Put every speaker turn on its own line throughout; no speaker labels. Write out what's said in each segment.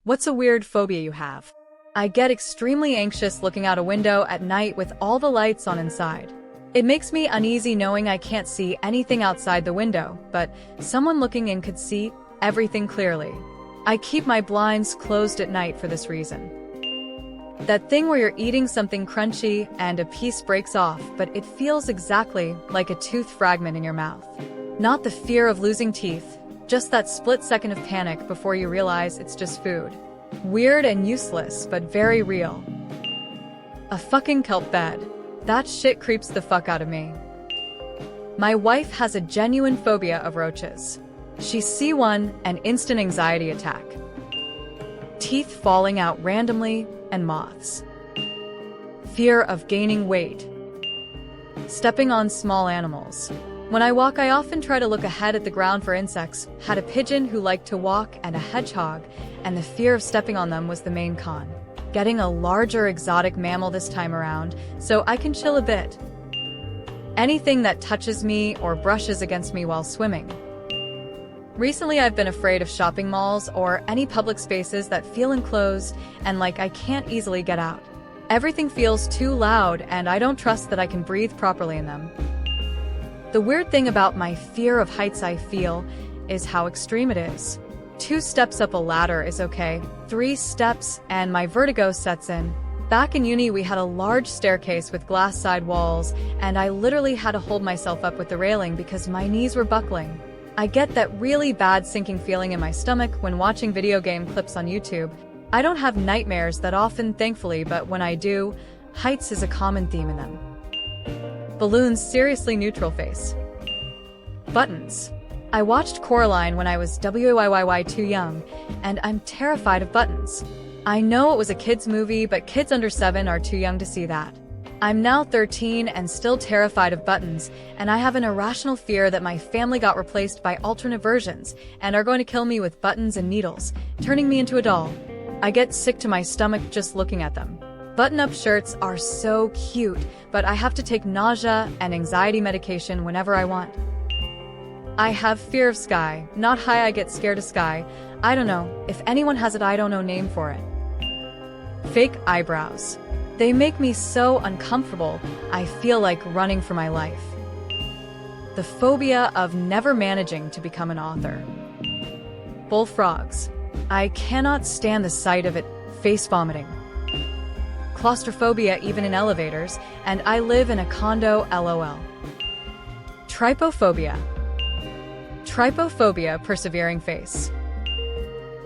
What's a weird phobia you have? I get extremely anxious looking out a window at night with all the lights on inside. It makes me uneasy knowing I can't see anything outside the window, but someone looking in could see everything clearly. I keep my blinds closed at night for this reason. That thing where you're eating something crunchy and a piece breaks off, but it feels exactly like a tooth fragment in your mouth. Not the fear of losing teeth, just that split second of panic before you realize it's just food. Weird and useless, but very real. A fucking kelp bed. That shit creeps the fuck out of me. My wife has a genuine phobia of roaches. She sees one, an instant anxiety attack. Teeth falling out randomly, and moths. Fear of gaining weight. Stepping on small animals. When I walk, I often try to look ahead at the ground for insects. Had a pigeon who liked to walk and a hedgehog, and the fear of stepping on them was the main con. Getting a larger exotic mammal this time around, so I can chill a bit. Anything that touches me or brushes against me while swimming. Recently, I've been afraid of shopping malls or any public spaces that feel enclosed and like I can't easily get out. Everything feels too loud, and I don't trust that I can breathe properly in them. The weird thing about my fear of heights I feel is how extreme it is. 2 steps up a ladder is okay, 3 steps and my vertigo sets in. Back in uni, we had a large staircase with glass side walls, and I literally had to hold myself up with the railing because my knees were buckling. I get that really bad sinking feeling in my stomach when watching video game clips on YouTube. I don't have nightmares that often, thankfully, but when I do, heights is a common theme in them. Balloons, seriously neutral face. Buttons. I watched Coraline when I was too young, and I'm terrified of buttons. I know it was a kid's movie, but kids under 7 are too young to see that. I'm now 13 and still terrified of buttons, and I have an irrational fear that my family got replaced by alternate versions and are going to kill me with buttons and needles, turning me into a doll. I get sick to my stomach just looking at them. Button-up shirts are so cute, but I have to take nausea and anxiety medication whenever I want. I have fear of sky, not high. I get scared of sky. I don't know. If anyone has it, I don't know name for it. Fake eyebrows. They make me so uncomfortable, I feel like running for my life. The phobia of never managing to become an author. Bullfrogs. I cannot stand the sight of it, face vomiting. Claustrophobia even in elevators, and I live in a condo, lol. Trypophobia. Trypophobia, persevering face.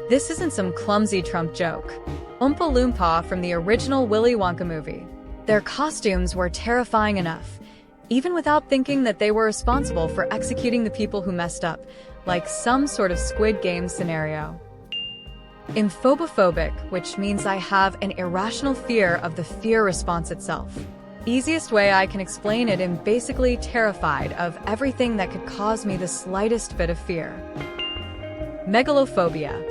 This isn't some clumsy Trump joke. Oompa Loompa from the original Willy Wonka movie. Their costumes were terrifying enough, even without thinking that they were responsible for executing the people who messed up, like some sort of Squid Game scenario. Phobophobic, which means I have an irrational fear of the fear response itself. Easiest way I can explain it, I'm basically terrified of everything that could cause me the slightest bit of fear. Megalophobia.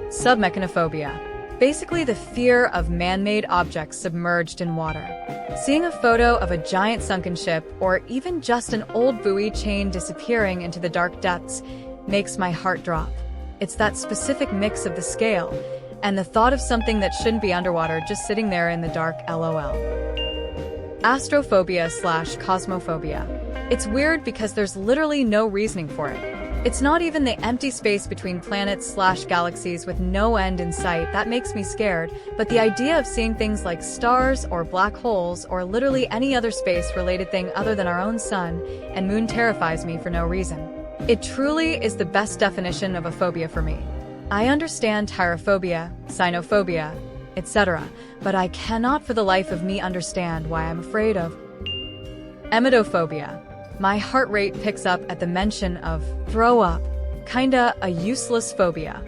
Submechanophobia. Basically the fear of man-made objects submerged in water. Seeing a photo of a giant sunken ship or even just an old buoy chain disappearing into the dark depths makes my heart drop. It's that specific mix of the scale and the thought of something that shouldn't be underwater just sitting there in the dark, lol. Astrophobia/cosmophobia. It's weird because there's literally no reasoning for it. It's not even the empty space between planets/galaxies with no end in sight that makes me scared, but the idea of seeing things like stars or black holes or literally any other space-related thing other than our own sun and moon terrifies me for no reason. It truly is the best definition of a phobia for me. I understand tyrophobia, cynophobia, etc., but I cannot for the life of me understand why I'm afraid of emetophobia. My heart rate picks up at the mention of throw up, kinda a useless phobia.